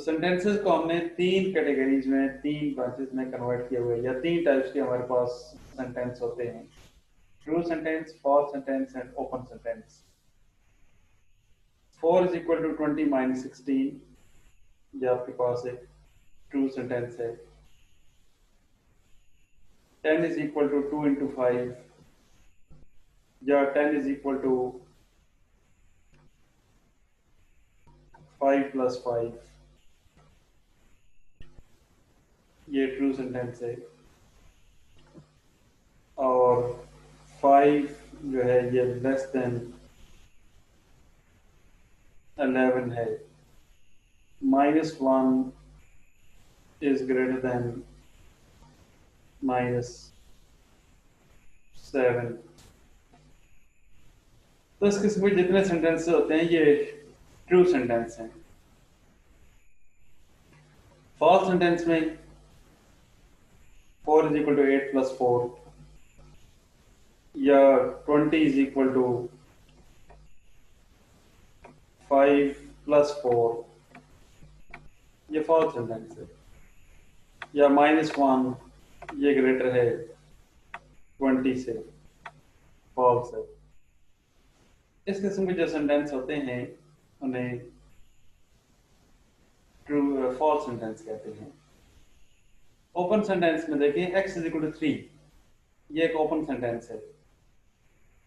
तो सेंटेंसेस को हमने तीन कैटेगरीज में, तीन ब्रांचेस में कन्वर्ट किया हुआ है, या तीन टाइप्स के हमारे पास सेंटेंस होते हैं: true sentence, false sentence and open sentence. 4 is equal to 20 minus 16, ये आपके पास एक ट्रू सेंटेंस है। 10 इज इक्वल टू 2 इंटू 5, या 10 इज इक्वल टू 5 प्लस 5, ये ट्रू सेंटेंस है। और 5 जो है ये लेस देन 11 है। -1 is greater than -7। तो इस किस्म के जितने सेंटेंस होते हैं ये ट्रू सेंटेंस हैं। फॉल्स सेंटेंस में 4 इज इक्वल टू 8 प्लस 4, या 20 इज इक्वल टू 5 प्लस 4, ये फॉल्स सेंटेंस है। या -1 ये ग्रेटर है 20 से, फॉल्स है। इस किस्म के जो सेंटेंस होते हैं उन्हें ट्रू फॉल्स सेंटेंस कहते हैं। ओपन सेंटेंस में देखें, x इज इक्वल टू 3, ये एक ओपन सेंटेंस है।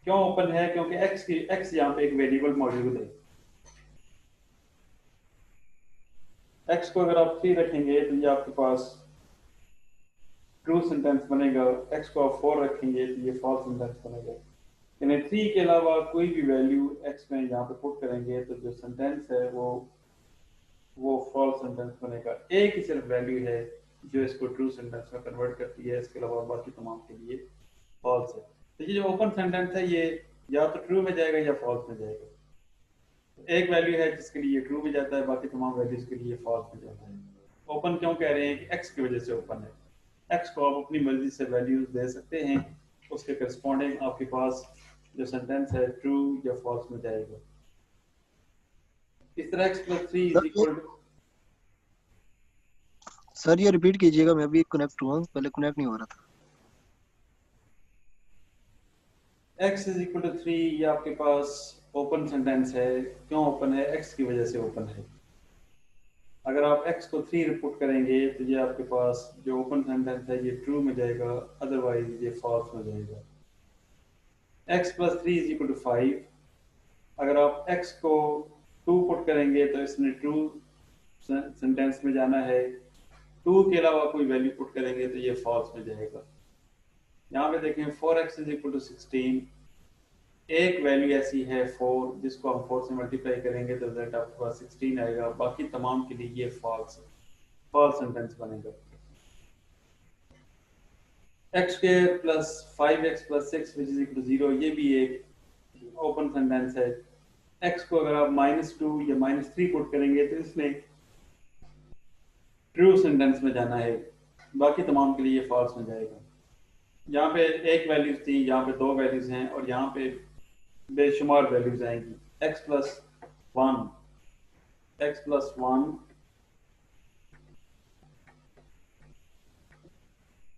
क्यों ओपन है? क्योंकि x यहाँ पे एक वेरिएबल मौजूद है। x को अगर आप 3 रखेंगे तो ये आपके पास ट्रू सेंटेंस बनेगा। x को आप 4 रखेंगे तो ये फॉल्स सेंटेंस बनेगा। यानी 3 के अलावा कोई भी वैल्यू x में यहाँ पे पुट करेंगे तो जो सेंटेंस है वो फॉल्स सेंटेंस बनेगा। एक ही सिर्फ वैल्यू है जो इसको ट्रू सेंटेंस में कन्वर्ट करती है, इसके अलावा बाकी तमाम के लिए फॉल्स है। तो ये जो ओपन सेंटेंस है ये या तो ट्रू में जाएगा या फॉल्स में जाएगा। एक वैल्यू है जिसके लिए ट्रू में जाता है, बाकी तमाम वैल्यूज के लिए फॉल्स में जाता है। ओपन क्यों कह रहे हैं? कि x की वजह से ओपन है। x को आप अपनी मर्जी से वैल्यूज दे सकते हैं, उसके करस्पॉन्डिंग आपके पास जो सेंटेंस है ट्रू या फॉल्स में जाएगा। इस तरह x plus 3 is equal to, sir ये रिपीट कीजिएगा, मैं भी कनेक्ट हुआ, पहले कनेक्ट नहीं हो रहा था। x इज इक्वल टू 3 ये आपके पास ओपन सेंटेंस है। क्यों ओपन है? x की वजह से ओपन है। अगर आप x को 3 रिपोर्ट करेंगे तो ये आपके पास जो ओपन सेंटेंस है ये ट्रू में जाएगा, अदरवाइज ये फॉल्स में जाएगा। x plus 3 is equal to 5, अगर आप x को 2 पुट करेंगे तो इसने ट्रू सेंटेंस में जाना है। 2 के अलावा कोई वैल्यू पुट करेंगे तो ये फॉल्स में जाएगा। यहाँ पे देखें 4x इज इक्वल टू 16, एक वैल्यू ऐसी है 4 जिसको हम 4 से मल्टीप्लाई करेंगे तो रिजल्ट आपके पास 16 आएगा। बाकी तमाम के लिए ये फॉल्स सेंटेंस बनेगा। x square plus 5x plus 6 which is equal to 0, ये भी एक ओपन सेंटेंस है। x को अगर आप -2 या -3 पुट करेंगे तो इसने ट्रू सेंटेंस में जाना है, बाकी तमाम के लिए फॉल्स में जाएगा। यहाँ पे एक वैल्यूज थी, यहाँ पे 2 वैल्यूज हैं, और यहाँ पे बेशुमार वैल्यूज आएंगी। x प्लस 1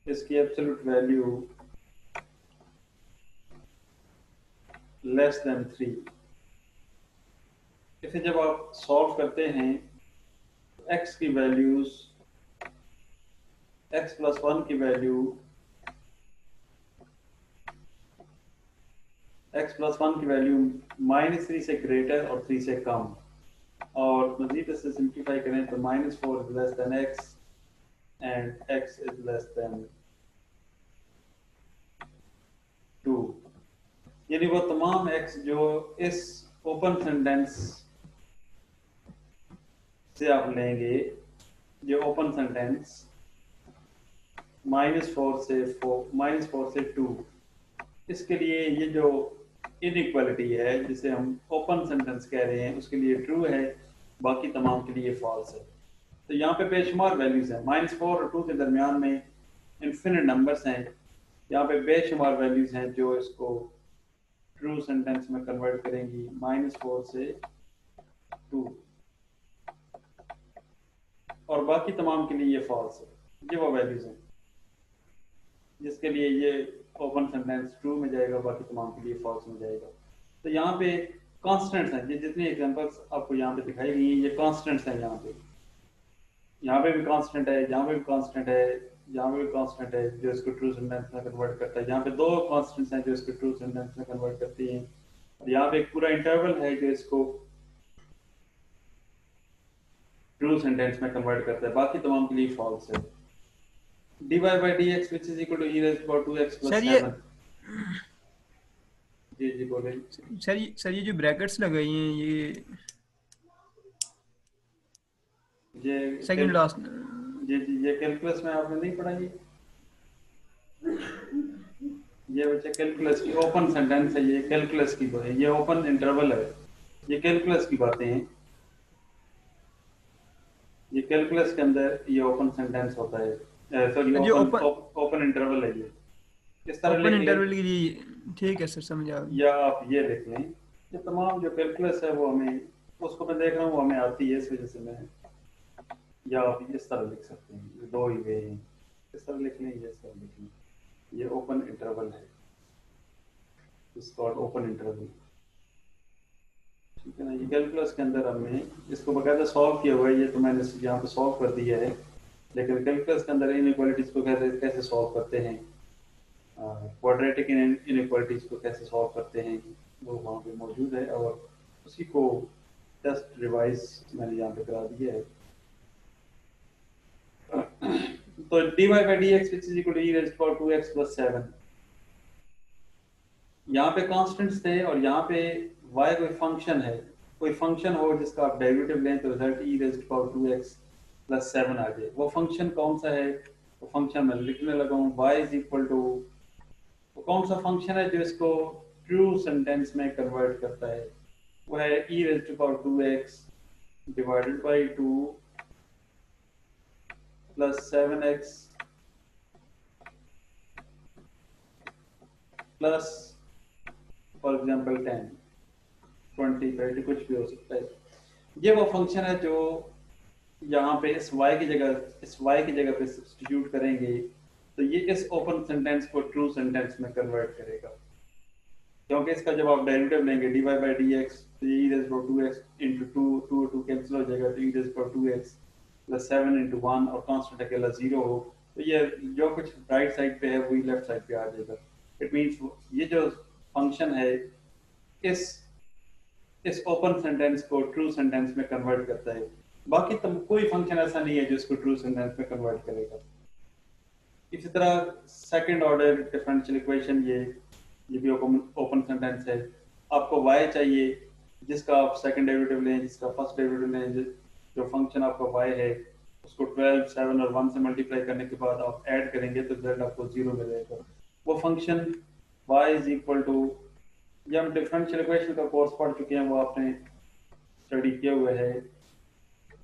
इसकी एब्सोल्यूट वैल्यू लेस देन 3। इसे जब आप सॉल्व करते हैं x की वैल्यूज, x प्लस 1 की वैल्यू, x प्लस 1 की वैल्यू -3 से ग्रेटर और 3 से कम, और मजीद इसे सिंप्लीफाई करें तो -4 is less than x and x is less than 2। यानी वो तमाम x जो इस ओपन सेंटेंस से आप लेंगे, ये ओपन सेंटेंस -4 से 2, इसके लिए ये जो इनइक्वालिटी है जिसे हम ओपन सेंटेंस कह रहे हैं उसके लिए ट्रू है, बाकी तमाम के लिए फॉल्स है। तो यहाँ पे बेशुमार वैल्यूज हैं, -4 और 2 के दरमियान में इन्फिनिट नंबर्स हैं। यहाँ पे बेशुमार वैल्यूज हैं जो इसको ट्रू सेंटेंस में कन्वर्ट करेंगी। -4 से 2, और बाकी तमाम के लिए ये फॉल्स है। ये वो वैल्यूज हैं जिसके लिए ये ओपन सेंटेंस ट्रू में जाएगा, बाकी तमाम के लिए फॉल्स में जाएगा। तो यहाँ पे कॉन्स्टेंट्स हैं, ये जितनी एग्जांपल्स आपको यहाँ पे दिखाई गई हैं ये कॉन्स्टेंट्स हैं। यहाँ पे भी कांस्टेंट है, यहाँ पे भी कांस्टेंट है, यहाँ पे भी कांस्टेंट है जो इसको ट्रू सेंटेंस में कन्वर्ट करता है। यहाँ पे दो कांस्टेंट्स हैं जो इसको ट्रू सेंटेंस में कन्वर्ट करती हैं, और यहाँ पे एक पूरा इंटरवल है जो इसको ट्रू सेंटेंस में कन्वर्ट करता है, बाकी तमाम के लिए फॉल्स है। dy by dx which is equal to e raised by 2x plus sir ये 7। जी बोले। सर ये जो ब्रैकेट्स लगाई हैं ये सेकंड लास्ट। जी ये कैलकुलस में आपने नहीं पढ़ा ये बच्चे कैलकुलस की ओपन सेंटेंस है, ये कैलकुलस की है, ये ओपन इंटरवल है, ये कैलकुलस की बातें हैं। ये कैलकुलस के अंदर ये ओपन सेंटेंस होता है, सॉरी ओपन इंटरवल है ये। इस तरह ओपन इंटरवल के लिए ठीक है सर, समझ आ गया। या आप ये लिख लें, ये तमाम जो कैलकुलस है वो हमें, उसको मैं देख रहा हूँ वो हमें आती है, इस वजह से मैं, या आप इस तरह लिख सकते हैं, ये दो ही वे हैं, इस तरह लिख लें, ये इस तरह लिख लें। ये ओपन इंटरवल है, इट्स कॉल्ड ओपन इंटरवल, ठीक है ना। ये कैलकुलस के अंदर हमने इसको बकायदा सॉल्व किया हुआ है, ये तो मैंने यहाँ पे सॉल्व कर दिया है, लेकिन कैलकुलस के अंदर इनइक्वालिटीज को कैसे सॉल्व करते हैं, क्वाड्रेटिक इनइक्वालिटीज को कैसे सॉल्व करते हैं, वो वहाँ पे मौजूद है, और उसी को जस्ट रिवाइज मैंने यहाँ पे करा दिया है। तो dy by dx which is equal to e raised to power 2x plus 7, यहाँ पे कांस्टेंट्स थे, और यहाँ पे y कोई फंक्शन है, कोई फंक्शन हो जिसका आप डेरिवेटिव लें तो result e raised to power 2x plus 7 आ जाए। वो फंक्शन कौन सा है, वो फंक्शन मैं लिखने लगा हूँ, y is equal to, वो कौन सा फंक्शन है जो इसको ट्रू सेंटेंस में कन्वर्ट करता है, वो है e raised to power 2x divided by 2 plus 7x plus for example 10, 20, 30 कुछ भी हो सकता है। ये वो फंक्शन है जो यहाँ पे इस y की जगह पे सब्स्टिट्यूट करेंगे तो ये इस ओपन सेंटेंस को ट्रू सेंटेंस में कन्वर्ट करेगा, क्योंकि इसका जब आप डेरिवेटिव लेंगे dy by dx तो e raised to 2x into 2 cancel हो जाएगा, तो e raised to 2x plus 7 into 1 और कांस्टेंट अकेला 0 हो, तो ये जो कुछ राइट साइड पे है वही लेफ्ट साइड पे आ जाएगा। इट मींस ये जो फंक्शन है इस ओपन सेंटेंस को ट्रू सेंटेंस में कन्वर्ट करता है, बाकी कोई फंक्शन ऐसा नहीं है जो इसको ट्रू सेंटेंस में कन्वर्ट करेगा। इसी तरह सेकंड ऑर्डर डिफरेंशियल इक्वेशन, ये भी ओपन सेंटेंस है। आपको y चाहिए जिसका आप सेकंड डेरिवेटिव लें, जिसका फर्स्ट डेरिवेटिव लें, जो फंक्शन आपका y है उसको 12, 7 और 1 से मल्टीप्लाई करने के बाद आप ऐड करेंगे तो रिजल्ट आपको 0 मिलेगा। वो function y is equal to, ये हम डिफरेंशियल इक्वेशन का कोर्स पढ़ चुके हैं, वो आपने स्टडी किया हुआ है।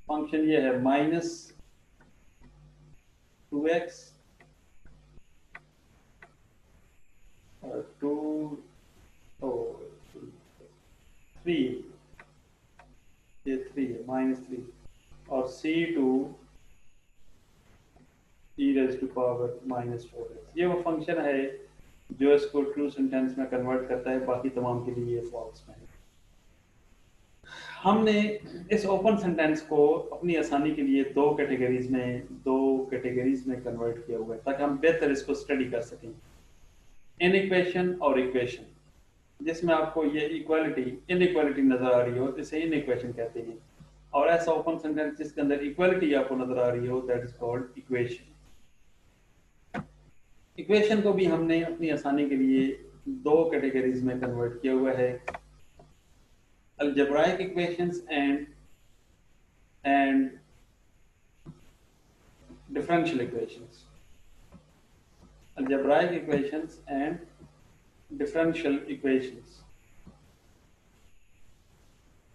फंक्शन ये है -2x 3, ये 3 है, -3 और c2 e raised to power -4x। ये वो फंक्शन है जो इसको ट्रू सेंटेंस में कन्वर्ट करता है, बाकी तमाम के लिए ये फॉल्स में है। हमने इस ओपन सेंटेंस को अपनी आसानी के लिए दो कैटेगरीज में कन्वर्ट किया हुआ है ताकि हम बेहतर इसको स्टडी कर सकें। इनइक्वेशन और इक्वेशन, जिसमें आपको ये इनइक्वालिटी नजर आ रही हो इसे इनइक्वेशन कहते हैं, और ऐसा ओपन सेंटेंस जिसके अंदर इक्वालिटी आपको नजर आ रही हो that is called equation. Equation को भी हमने अपनी आसानी के लिए दो कैटेगरीज में कन्वर्ट किया हुआ है, algebraic equations and differential equations. Algebraic equations and differential equations.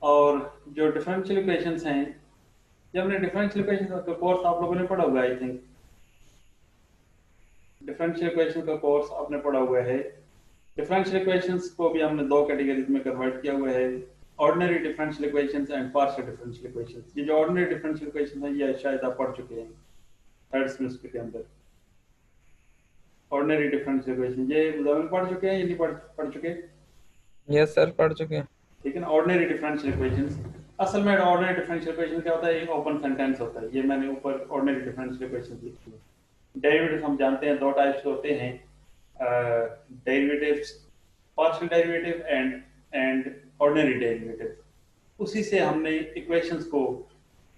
और जो डिफरेंशियल इक्वेशंस हैं, जब हमने डिफरेंशियल इक्वेशंस का कोर्स आप लोगों ने पढ़ा हुआ है, आई थिंक डिफरेंशियल इक्वेशन का कोर्स आपने पढ़ा हुआ है। डिफरेंशियल इक्वेशंस को भी हमने दो कैटेगरीज में कन्वर्ट किया हुआ है, ordinary differential equations and partial differential equations. ये जो ऑर्डिनरी डिफरेंशियल इक्वेशन है ये शायद आप पढ़ चुके हैं थर्ड सेमेस्टर के अंदर। ऑर्डिनरी डिफरेंशियल इक्वेशन ये मुझे पढ़ चुके हैं या नहीं पढ़ चुके? यस सर, पढ़ चुके हैं। ठीक है ना। ऑर्डिनरी डिफरेंशियल इक्वेशंस, असल में ऑर्डिनरी डिफरेंशियल इक्वेशन क्या होता है? एक ओपन सेंटेंस होता है। ये मैंने ऊपर ऑर्डिनरी डिफरेंशियल इक्वेशन लिखी है। डेरिवेटिव्स हम जानते हैं दो टाइप्स के होते हैं, derivatives partial derivative and ordinary derivative. उसी से हमने इक्वेशंस को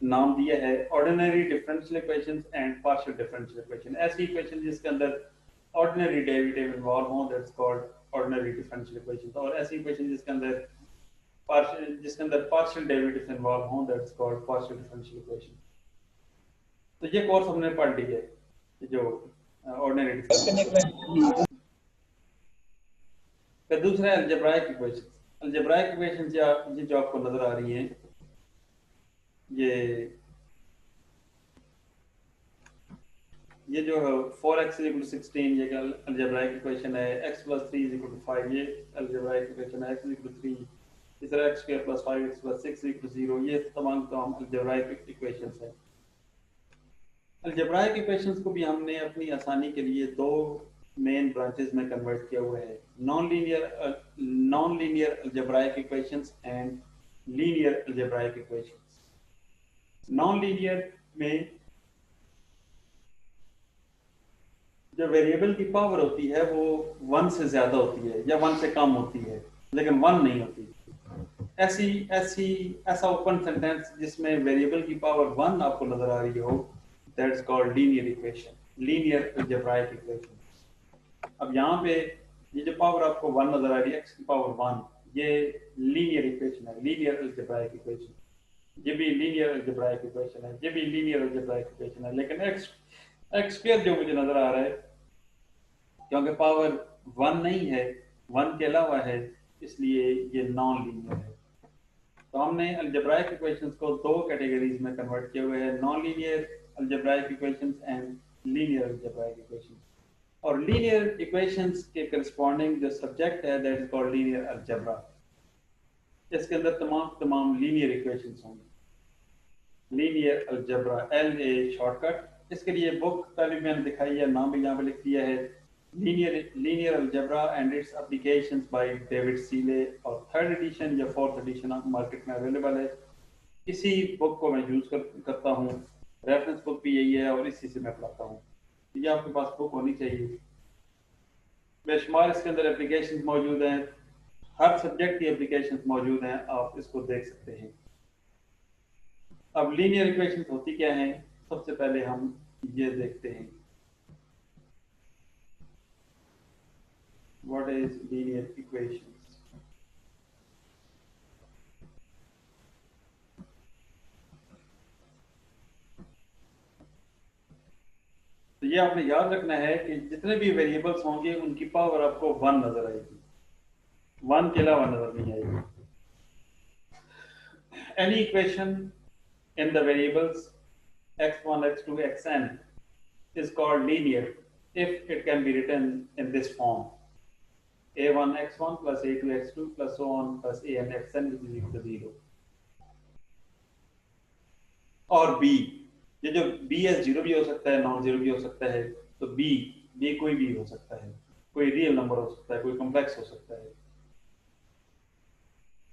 नाम दिया है ordinary differential equations and partial differential equation. ऐसी इक्वेशन जिसके अंदर ऑर्डिनरी डेरिवेटिव इन्वॉल्व हो that's called ordinary differential equation, और ऐसी इक्वेशन जिसके अंदर पार्शियल डेरिवेटिव्स इन्वॉल्व हो that's called partial differential equation. तो ये कोर्स हमने पढ़ लिया है जो ऑर्डिनरी डिफरेंशियल। फिर दूसरा है अलजेब्राइक इक्वेशंस। अलजेब्राइक इक्वेशंस ये जो आपको नजर आ रही हैं, ये जो है 4x = 16 ये अलजेब्राइक इक्वेशन है। x + 3 = 5 ये अलजेब्राइक इक्वेशन है। x = 3, इस तरह x² + 5x + 6 = 0, ये तमाम अलजेब्राइक इक्वेशंस हैं। अलजेब्राइक इक्वेशंस को भी हमने अपनी आसानी के लिए दो मेन ब्रांचेस में कन्वर्ट किया हुआ है, non linear algebraic equations and linear algebraic equations. Non linear में जो वेरिएबल की पावर होती है वो 1 से ज्यादा होती है या 1 से कम होती है, लेकिन 1 नहीं होती। ऐसा ओपन सेंटेंस जिसमें वेरिएबल की पावर 1 आपको नजर आ रही हो, that's called linear equation, linear algebraic equation. अब यहाँ पे ये जो पावर आपको 1 नजर आ रही है, x की पावर 1, ये लीनियर इक्वेशन है, लीनियर अलजेब्राइक इक्वेशन। ये भी लीनियर अलजेब्राइक इक्वेशन है, ये भी लीनियर अलजेब्राइक इक्वेशन है, लेकिन x² जो मुझे नजर आ रहा है, क्योंकि पावर 1 नहीं है, 1 के अलावा है, इसलिए ये नॉन लीनियर है। तो हमने अलजेब्राइक इक्वेशंस को दो कैटेगरीज में कन्वर्ट किए हुए हैं, non linear algebraic equations and linear algebraic equations. और लीनियर इक्वेशंस के करस्पॉन्डिंग जो सब्जेक्ट है that is called linear algebra. इसके अंदर तमाम लीनियर इक्वेशंस होंगी। Linear algebra, LA shortcut. इसके लिए बुक पहले मैंने दिखाई है, नाम भी यहाँ पे लिख दिया है, linear algebra and its applications by David C Lay, और 3rd एडिशन या 4th एडिशन मार्केट में अवेलेबल है। इसी बुक को मैं यूज करता हूँ, रेफरेंस बुक भी यही है और इसी से मैं पढ़ाता हूँ। ये आपके पास बुक होनी चाहिए। बेशुमार इसके अंदर एप्लीकेशंस मौजूद हैं, हर सब्जेक्ट की एप्लीकेशंस मौजूद हैं, आप इसको देख सकते हैं। अब लीनियर इक्वेशंस होती क्या हैं, सबसे पहले हम ये देखते हैं, व्हाट इज लीनियर इक्वेशंस। तो ये आपने याद रखना है कि जितने भी वेरिएबल्स होंगे उनकी पावर आपको 1 नजर आएगी, 1 के अलावा नजर नहीं आएगी। Any equation in the variables x1, x2, xn is called linear if it can be written in this form: a1 x1 plus a2 x2 plus so on plus an xn which is equal to 0। और b, ये जो b है 0 भी हो सकता है, non 0 भी हो सकता है, तो b कोई भी हो सकता है, कोई रियल नंबर हो सकता है, कोई कॉम्प्लेक्स हो सकता है।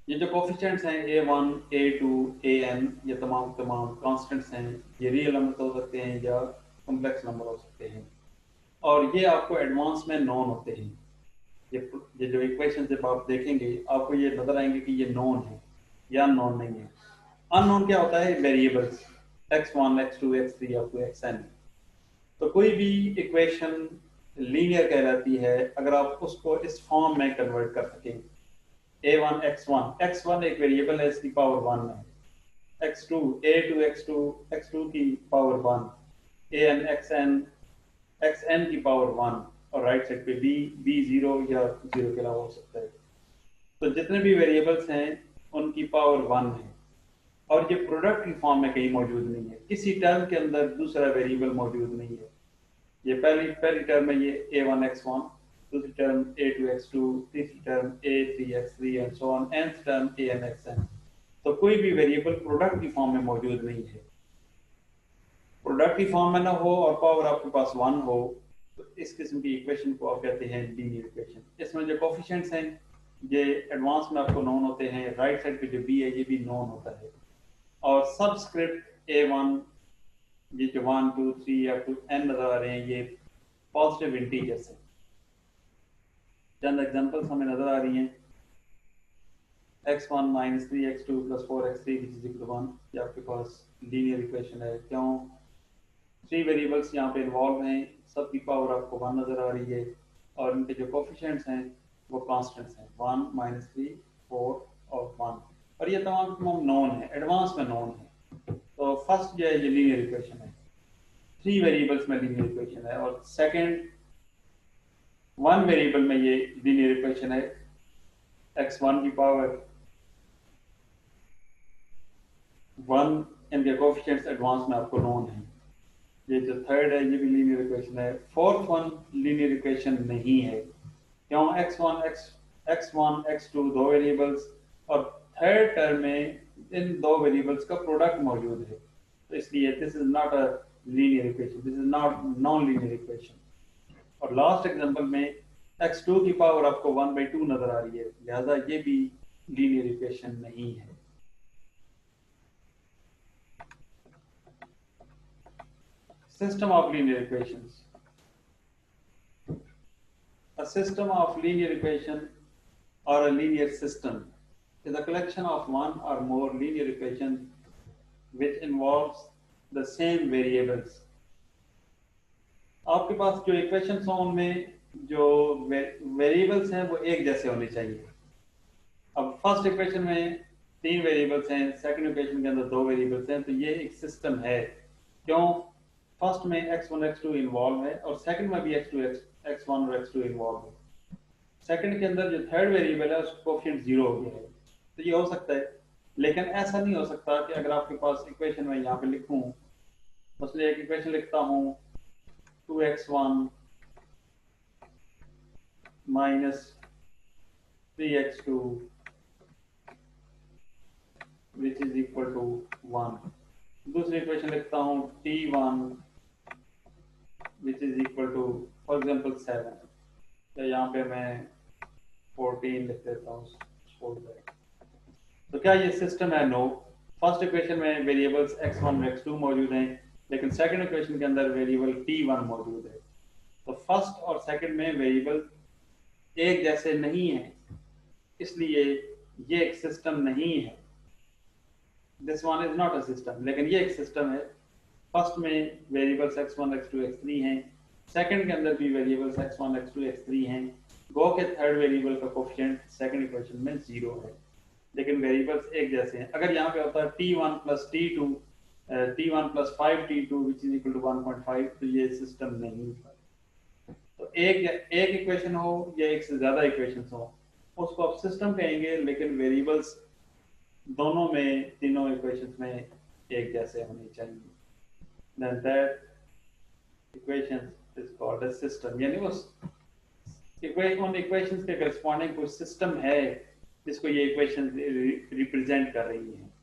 ये जो कोफिशिएंट्स हैं a1, a2, an, ये तमाम कांस्टेंट्स हैं, ये रियल नंबर हो सकते हैं या कॉम्प्लेक्स नंबर हो सकते हैं, और ये आपको एडवांस में नॉन होते हैं। ये जो इक्वेशन जब आप देखेंगे आपको ये नजर आएंगे कि ये नॉन है या अननोन नहीं है। अननोन क्या होता है? Variables x1, x2, x3 up to xn। तो कोई भी इक्वेशन लीनियर कहलाती है अगर आप उसको इस फॉर्म में कन्वर्ट कर सकें। a1 x1 एक वेरिएबल है, इसकी पावर 1 है। x2 a2 x2 की पावर 1, an xn की पावर 1, और राइट साइड पे b 0 या 0 के अलावा हो सकता है। तो जितने भी वेरिएबल्स हैं उनकी पावर 1 है, और ये प्रोडक्ट की फॉर्म में कहीं मौजूद नहीं है, किसी टर्म के अंदर दूसरा वेरिएबल मौजूद नहीं है। ये पहली टर्म है ये a1 x1, दूसरी टर्म a2x2, तीसरी term a3x3 and so on, nth term anxn। तो कोई भी वेरिएबल प्रोडक्ट की फॉर्म में मौजूद नहीं है। प्रोडक्ट की फॉर्म में ना हो और पावर आपके पास 1 हो तो इस किस्म की इक्वेशन को आप कहते हैं लीनियर इक्वेशन। इसमें जो कोफिशिएंट्स हैं ये एडवांस में आपको नोन होते हैं, राइट साइड पे जो b है ये भी नोन होता है, और सबस्क्रिप्ट a1 ये जो 1 2 3 अप टू n नजर आ रहे हैं ये पॉजिटिव इंटीजर्स हैं। चंद एग्जांपल्स हमें नजर आ रही हैं, x1 minus 3x2 plus 4x3 which is equal to 1। ये आपके पास लीनियर इक्वेशन है। क्यों? 3 वेरिएबल्स यहाँ पे इन्वॉल्व हैं, सबकी पावर आपको 1 नजर आ रही है और इनके जो कोफिशिएंट्स हैं वो कांस्टेंट्स हैं, 1 minus 3 4 और 1, और ये तमाम नोन है, एडवांस में नोन है। तो फर्स्ट जो है ये लीनियर इक्वेशन है, 3 वेरिएबल्स में लीनियर इक्वेशन है, और सेकंड 1 वेरिएबल में ये लीनियर इक्वेशन है, x1 की पावर 1, इनके कोफिशिएंट्स एडवांस में आपको नोन है। ये जो थर्ड है ये भी लीनियर इक्वेशन है। फोर्थ वन लीनियर इक्वेशन नहीं है। क्यों? x1 x2 दो वेरिएबल्स और थर्ड टर्म में इन दो वेरिएबल्स का प्रोडक्ट मौजूद है, तो इसलिए this is not a linear equation, this is not non linear equation. और लास्ट एग्जांपल में x2 की पावर आपको 1/2 नजर आ रही है, लिहाजा ये भी लीनियर इक्वेशन नहीं है। System of linear equations. A system of linear equation or a linear system is a collection of one or more linear equations which involves the same variables. आपके पास जो इक्वेशंस हैं उनमें जो वेरिएबल्स हैं वो एक जैसे होने चाहिए। अब फर्स्ट इक्वेशन में 3 वेरिएबल्स हैं, सेकंड इक्वेशन के अंदर 2 वेरिएबल्स हैं, तो ये एक सिस्टम है। क्यों? फर्स्ट में x1 x2 इन्वॉल्व है और सेकंड में भी x1 और x2 इन्वॉल्व है। सेकंड के अंदर जो थर्ड वेरिएबल है उसका कोएफिशिएंट 0 हो गया है, तो ये हो सकता है। लेकिन ऐसा नहीं हो सकता कि अगर आपके पास इक्वेशन में यहाँ पे लिखूं, इसलिए एक इक्वेशन लिखता हूँ 2x1 minus 3x2 which is equal to 1। दूसरी इक्वेशन लिखता हूँ t1 which is equal to for example 7, या यहाँ पे मैं 14 लिख देता हूँ। तो क्या ये सिस्टम है? नो। फर्स्ट इक्वेशन में वेरिएबल्स x1 और x2 मौजूद हैं, लेकिन सेकंड इक्वेशन के अंदर वेरिएबल t1 मौजूद है। तो फर्स्ट और सेकंड में वेरिएबल एक जैसे नहीं है, इसलिए ये एक सिस्टम नहीं है। This one is not a system, लेकिन ये एक सिस्टम है। फर्स्ट में वेरिएबल्स x1 x2 x3 हैं, सेकंड के अंदर भी वेरिएबल्स x1 x2 x3 हैं। गो के थर्ड वेरिएबल का कोएफिशिएंट सेकंड इक्वेशन में 0 है, लेकिन वेरिएबल्स एक जैसे हैं। अगर यहाँ पे होता है t1 plus t2 t1 plus 5t2 which is equal to 1.5, तो ये सिस्टम नहीं था। तो एक इक्वेशन हो या एक से ज्यादा इक्वेशंस हो उसको आप सिस्टम कहेंगे, लेकिन वेरिएबल्स दोनों में, तीनों इक्वेशंस में एक जैसे होने चाहिए। Then that equation is called a system। यानी उस उन इक्वेशंस के corresponding कोई सिस्टम है जिसको ये इक्वेशन रिप्रेजेंट कर रही है।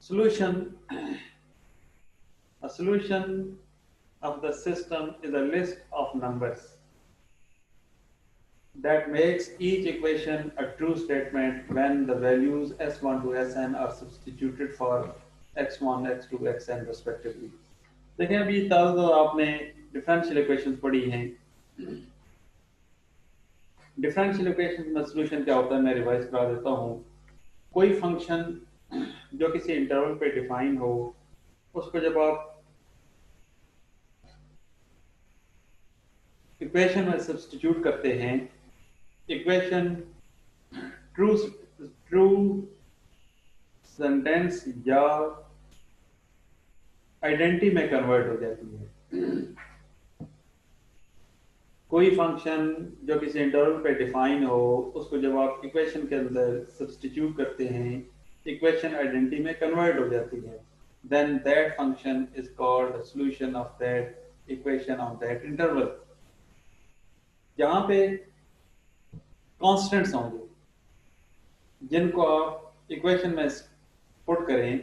Solution, a solution of the system is a list of numbers that makes each equation a true statement when the values s1 to sn are substituted for x1 x2 xn respectively। देखिए अभी तक तो आपने differential equations पढ़ी हैं। Differential equations में solution क्या होता है मैं रिवाइज करा देता हूँ। कोई फंक्शन जो किसी इंटरवल पे डिफाइन हो उसको जब आप इक्वेशन में सब्स्टिट्यूट करते हैं, इक्वेशन ट्रू सेंटेंस या आइडेंटिटी में कन्वर्ट हो जाती है। कोई फंक्शन जो किसी इंटरवल पे डिफाइन हो उसको जब आप इक्वेशन के अंदर सब्स्टिट्यूट करते हैं, इक्वेशन आइडेंटिटी में कन्वर्ट हो जाती है। then that function is called a solution of that equation of that interval। जहां पे कॉन्स्टेंट्स होंगे जिनको आप इक्वेशन में पुट करें,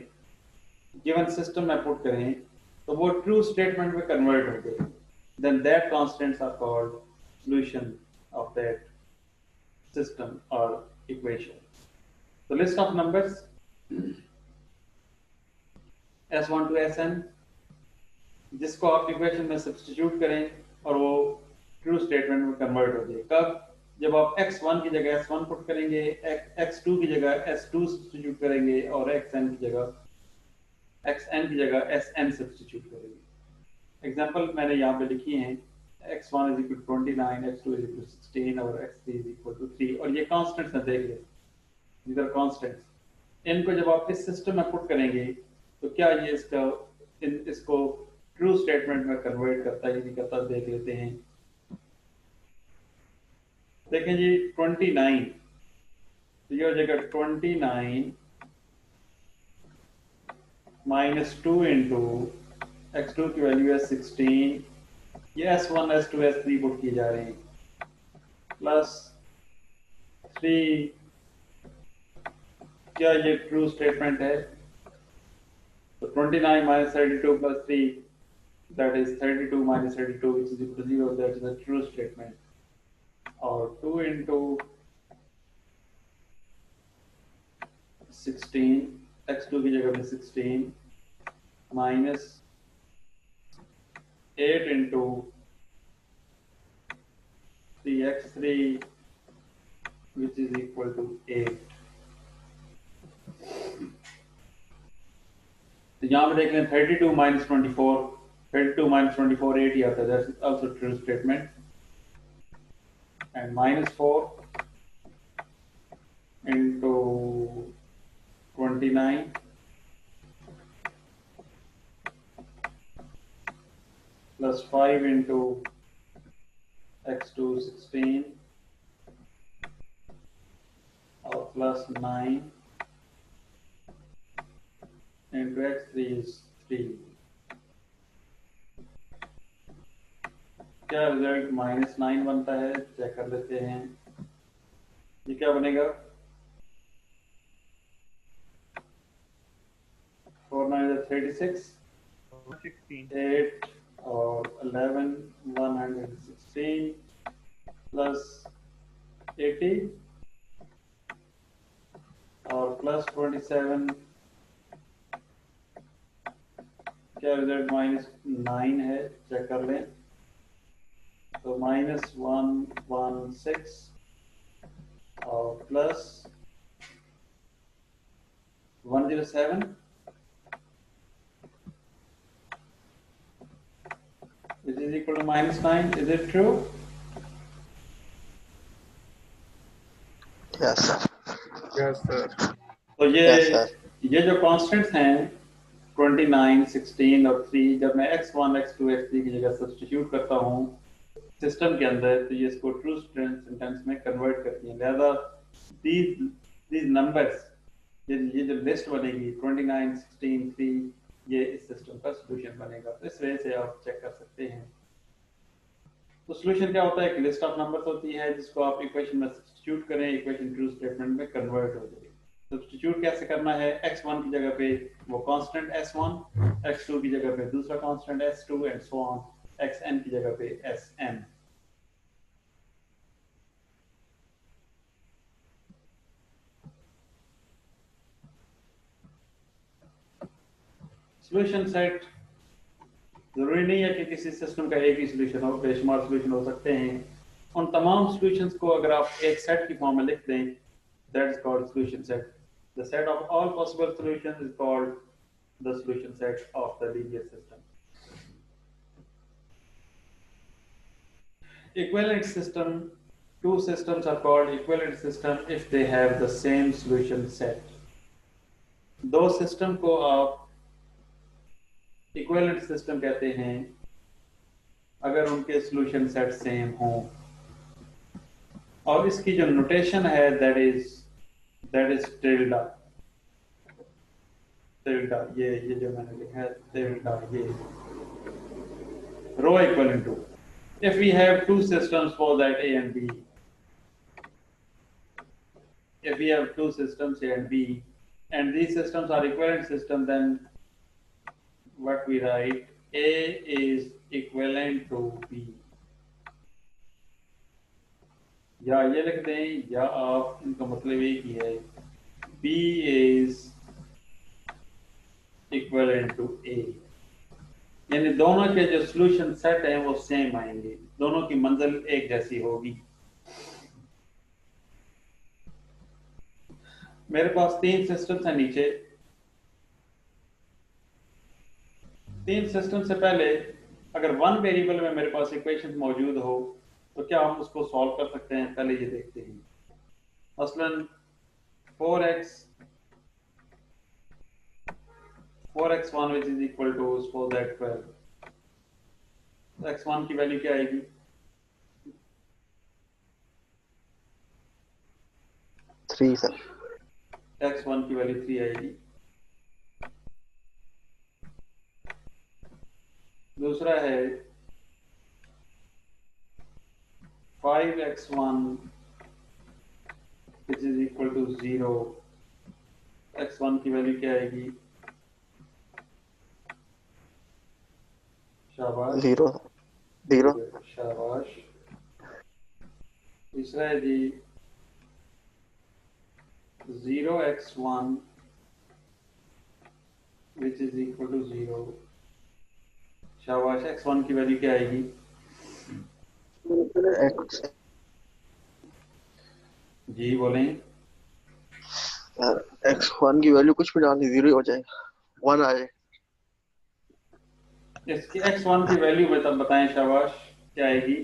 गिवन सिस्टम में पुट करें, तो वो ट्रू स्टेटमेंट में कन्वर्ट हो गए, then that constants are called solution of that system or equation. So list of numbers S1 to Sn, जिसको आप इक्वेशन में सब्स्टिट्यूट करें और वो ट्रू स्टेटमेंट में कन्वर्ट हो जाए। कब? जब आप x1 की जगह s1 पुट करेंगे, x2 की जगह s2 सब्स्टिट्यूट करेंगे और xn की जगह sn सब्स्टिट्यूट करेंगे। एग्जांपल मैंने यहाँ पे लिखी हैं, x1 is equal to 29, x2 is equal to 16 और x3 is equal to 3, और ये कांस्टेंट्स हैं, देख लें, these are constants। इनको जब आप इस सिस्टम में पुट करेंगे तो क्या ये इसको ट्रू स्टेटमेंट में कन्वर्ट करता है या नहीं करता, देख लेते हैं। देखें जी 29, तो ये हो जाएगा 29 माइनस 2 इंटू x2 की वैल्यू है 16, ये S1, S2, S3 पुट किए जा रहे हैं, प्लस 3, क्या ये ट्रू स्टेटमेंट है? तो 29 minus 32 plus 3, that is 32 minus 32, which is equal to 0, that is a true statement. और 2 into 16, x2 की जगह में 16, minus 8 into 3x3, which is equal to 8. तो यहाँ पे देख लें 32 minus 24, 32 minus 24 8 ही आता है, that's also true statement. And minus 4 into 29 plus 5 into x2 16 or plus 9 into x3 is 3. क्या रिजल्ट -9 बनता है? चेक कर लेते हैं। ये क्या बनेगा? 4 9 is 36, 8 और 11 116 plus 80 और plus 27, क्या रिजल्ट -9 है? चेक कर लें। तो -116 और plus 107, which is equal to -9. Is it true? Yes, sir. Yes, sir. तो Yes, sir. ये जो कांस्टेंट्स हैं 29, 16 और 3, जब मैं x1, x2, x3 की जगह सब्स्टिट्यूट करता हूँ सिस्टम के अंदर, तो ये इसको ट्रू सेंटेंस में कन्वर्ट करती हैं। लिहाजा these numbers, ये जो लिस्ट बनेगी 29, 16, 3, ये इस सिस्टम का सॉल्यूशन बनेगा। तो इस वजह से आप चेक कर सकते हैं। तो सॉल्यूशन क्या होता है? एक लिस्ट ऑफ नंबर्स होती है जिसको आप इक्वेशन में सब्स्टिट्यूट करें, इक्वेशन ट्रू स्टेटमेंट में कन्वर्ट हो जाए। सब्स्टिट्यूट कैसे करना है? x1 की जगह पे वो कांस्टेंट s1, x2 की जगह पे दूसरा constant s2 and so on, xn की जगह पे sn। सॉल्यूशन सेट जरूरी नहीं है कि किसी सिस्टम का एक ही सॉल्यूशन हो, बेशुमार सॉल्यूशन हो सकते हैं। उन तमाम सॉल्यूशंस को अगर आप एक सेट की फॉर्म में लिख दें, that is called solution set. The set of all possible solutions is called the solution set of the linear system. Equivalent system, two systems are called equivalent system if they have the same solution set. दो system को आप equivalent system कहते हैं अगर उनके solution set same हों। और इसकी जो नोटेशन है दैट इज टिल्डा। ये जो मैंने लिखा है टिल्डा, ये row equal to, if we have two systems for that A and B, if we have two systems A and B, and these systems are equivalent systems, then what we write, A is equivalent to B. या ये लिख दें या आप इनका मतलब एक ही है, B is equivalent to A, यानी दोनों के जो सॉल्यूशन सेट हैं वो सेम आएंगे, दोनों की मंजिल एक जैसी होगी। मेरे पास तीन सिस्टम्स हैं नीचे, तीन सिस्टम से पहले अगर वन वेरिएबल में मेरे पास इक्वेशन मौजूद हो तो क्या हम उसको सॉल्व कर सकते हैं, पहले ये देखते हैं। मसलन 4x1 which is equal to suppose that 12, x1 की वैल्यू क्या आएगी? 3 सर। x1 की वैल्यू 3 आएगी। दूसरा है 5x1 which is equal to 0, x1 की वैल्यू क्या आएगी? शाबाश, 0 शाबाश। तीसरा है जी 0x1 which is equal to 0, शाबाश। x1 की वैल्यू क्या आएगी? x जी बोलें। x1 की वैल्यू कुछ भी डालनी 0 हो जाएगा, 1 आ जाए। इसकी x1 की वैल्यू बताएं, शाबाश, क्या आएगी?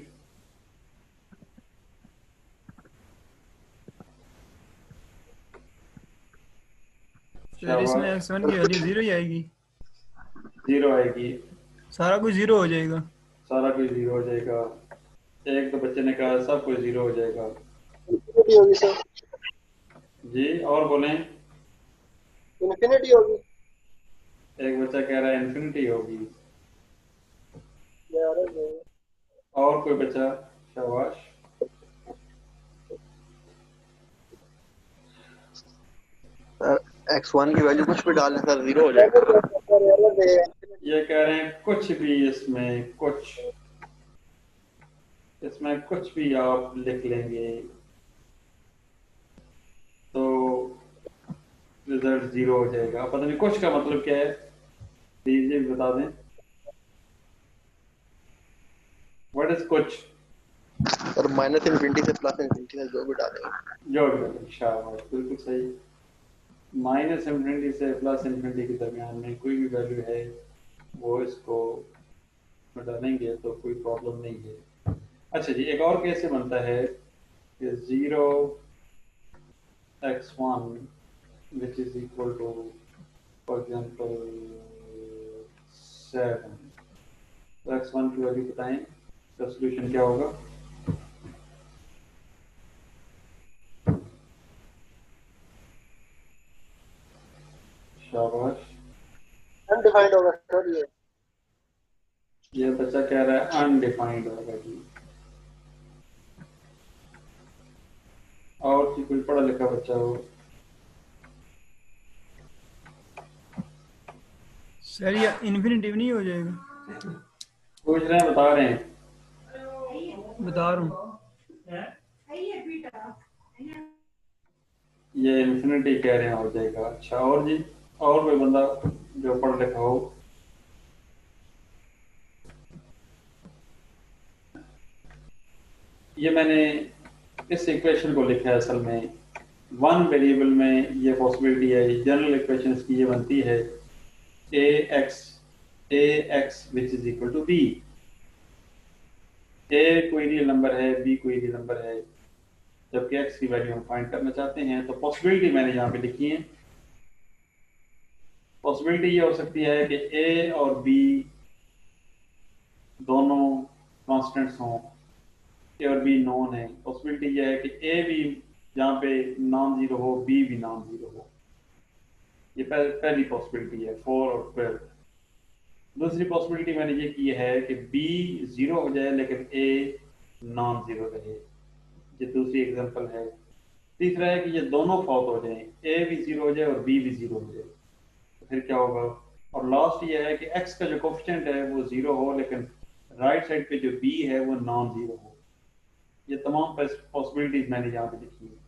सर इसमें x1 की वैल्यू 0 ही आएगी, 0 आएगी, सारा कुछ 0 हो जाएगा। सारा कुछ 0 हो जाएगा। एक तो बच्चे ने कहा सब कुछ 0 हो जाएगा। होगी सर। जी और बोलें। इन्फिनिटी होगी। एक बच्चा कह रहा है इन्फिनिटी होगी। और कोई बच्चा? शाबाश। x1 की वैल्यू कुछ भी डालें सर 0 हो जाएगा। ये कह रहे हैं कुछ भी, इसमें कुछ भी आप लिख लेंगे तो रिजल्ट 0 हो जाएगा। पता नहीं कुछ का मतलब क्या है, प्लीज ये बता दें। व्हाट इज कुछ? और माइनस इन्फिनिटी से प्लस इन्फिनिटी से जो भी डालेंगे। जोड़ देंगे, शाबाश, बिल्कुल सही। माइनस इन्फिनिटी से प्लस इन्फिनिटी के दरमियान में कोई भी वैल्यू है वो इसको डालेंगे तो कोई प्रॉब्लम नहीं है। अच्छा जी, एक और कैसे बनता है कि 0x1 which is equal to for example 7, तो x1 की वैल्यू बताएं, तो सॉल्यूशन क्या होगा? शाबाश। अनडिफाइंड होगा सर। ये बच्चा कह रहा है अनडिफाइंड होगा जी। और कोई पढ़ा लिखा बच्चा हो? सर ये इन्फिनिटी नहीं हो जाएगा? पूछ रहे हैं, बता रहे हैं। बता रहा हूँ। ये इन्फिनिटी कह रहे हैं हो जाएगा। अच्छा और जी, और कोई बंदा जो पढ़ लिखा हो? ये मैंने इस इक्वेशन को लिखा है असल में वन वेरिएबल में। ये पॉसिबिलिटी है, जनरल इक्वेशन की ये बनती है ax which is equal to b। a कोई रियल नंबर है, b कोई रियल नंबर है, जबकि x की वैल्यू हम फाइंड करना चाहते हैं। तो पॉसिबिलिटी मैंने यहाँ पे लिखी है। पॉसिबिलिटी ये हो सकती है कि a और b दोनों कॉन्स्टेंट्स हों, a और b नॉन है। पॉसिबिलिटी ये है कि a भी जहाँ पे नॉन जीरो हो, b भी नॉन जीरो हो। ये पहली पॉसिबिलिटी है, 4 और 12। दूसरी पॉसिबिलिटी मैंने ये की है कि बी जीरो हो जाए लेकिन ए नॉन जीरो रहे, ये दूसरी एग्जांपल है। तीसरा है कि ये दोनों फॉल्स हो जाएं, ए भी जीरो हो जाए और बी भी जीरो हो जाए, तो फिर क्या होगा। और लास्ट ये है कि एक्स का जो कोफिशिएंट है वो जीरो हो लेकिन राइट साइड पे जो बी है वो नॉन जीरो हो। ये तमाम पॉसिबिलिटीज मैंने यहाँ पे लिखी है।